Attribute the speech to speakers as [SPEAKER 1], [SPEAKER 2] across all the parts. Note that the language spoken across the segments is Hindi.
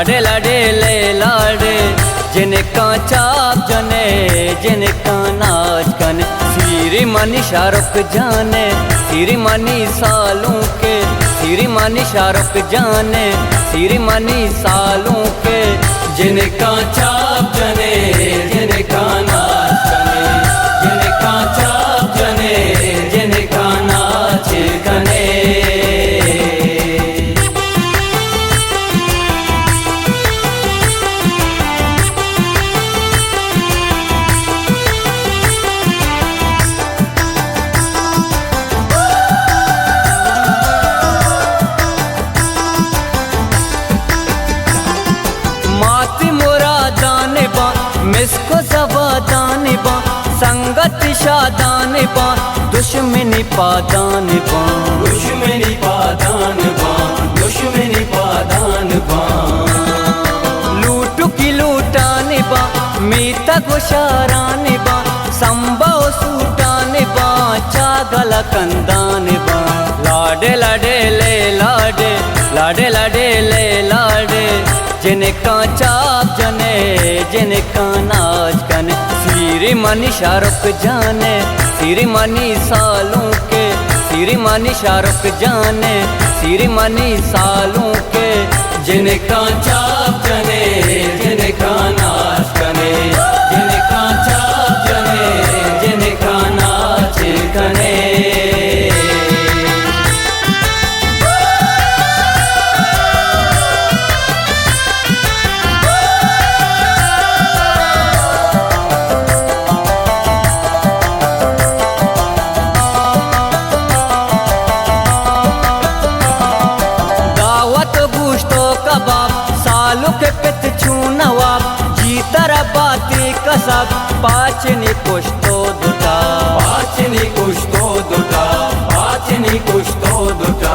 [SPEAKER 1] लाडे लाडे ले लाडे जिनका चाप जने जिनका नाच कने सिरी मनी शाहरुख जाने सिरी मनी सालों के सिरी मनी शाहरुख जाने सिरी मनी सालों के जिनका चाप जने जिनका नाच कने जिनका चाप जने जिनका नाच कने। मिसको जबा दाने बा संगत शादाने बा दुश्मनी पादान बा दुश्मनी पादान बा दुश्मनी पादान बा लूटू की लूटाने बा मीता गुशाराने बा संबा सूटाने बा चागला कंदाने बा लाडे लाडे ले लाडे लाडे लाडे ले लाडे जिनका चाप जने जिनका नाच कने सिरी मनी शाहरुख जाने सिरी मनी सालों के सिरी मनी शाहरुख जाने सिरी मनी सालों के जिनका चाप जने जिनका नाच कने जिनका चाप जने जिनका नाच कने। सालू के पित छू नवाब जीतर बाती कसब पाचनी पुश्तो दुटा पाचनी पुश्तो दुटा पाचनी पुश्तो दुटा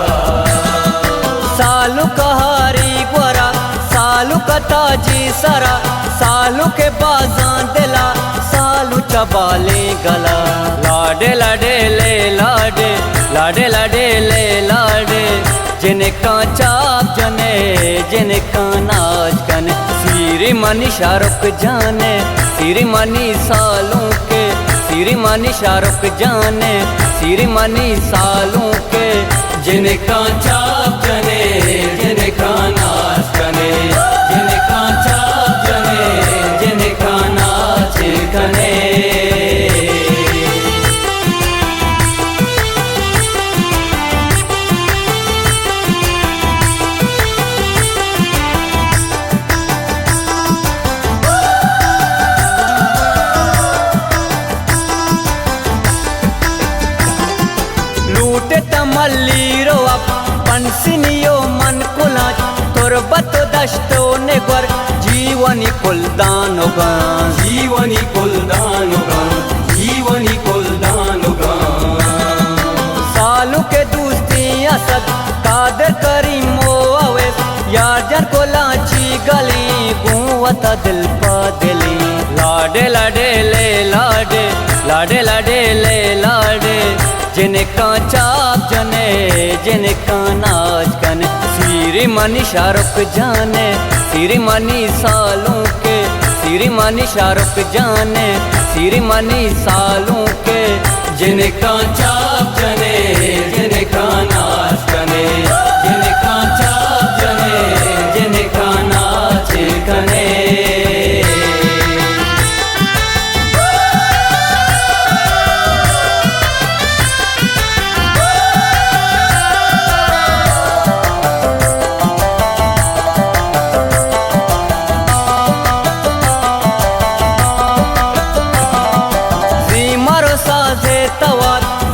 [SPEAKER 1] सालू का हारी गोरा सालू का ताजी सरा सालू के बाजान दिला सालू चबाले गला लाडे लाडे ले लाडे लाडे लाडे ले लाडे जिनका चाप जने जिनका नाच कने सिरी मनी शाहरुख जाने सिरी मनी सालों के सिरी मनी शाहरुख जाने सिरी मनी सालों के जिनका चाप जने जिनका नाच कने जिनका चाप जने जिनका नाच कने। मल्लीरो अब पंसिनियो मन कुला तुरबत दश्तो ने गर जीवनी कुलदान होगा जीवनी कुलदान होगा जीवनी कुलदान होगा सालू के दोस्ती असद कादर करीमो अवेस यार जन को लाची गली गुवत दिल पा दिली लाडे लाडे ले लाडे लाडे लाडे ले लाडे जिनका चाप जने जिनका नाच कने सिरी मनी शाहरुख जाने सिरी मनी सालों के सिरी मनी शाहरुख जाने सिरी मनी सालों के जिनका चाप जने जिनका नाच कने जिनका चाप जने जिनका नाच कने।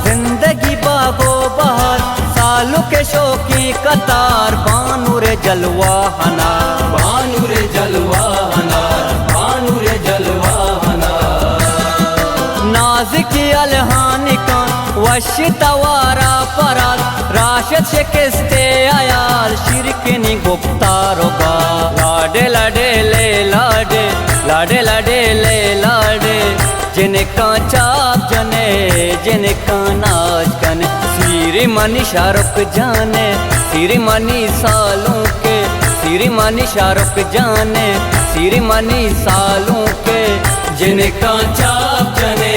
[SPEAKER 1] जिंदगी बागो बहार सालू के शौकी कतार बानूर जलवाहना बानूर जलवाहना बानूर जलवाहना नाज़िकी अलहानी का वशितवारा परात राशद से किस्ते आयाल शिरकनी गुप्तारोगा लाडे लाडे ले लाडे लाडे लाडे ले लाडे जिनका चाप जने जिनका नाच कने सिरी मनी शाहरुख जाने सिरी मनी सालों के श्रीमानी शाहरुख जाने श्रीमानी सालों के जिनका चाप जने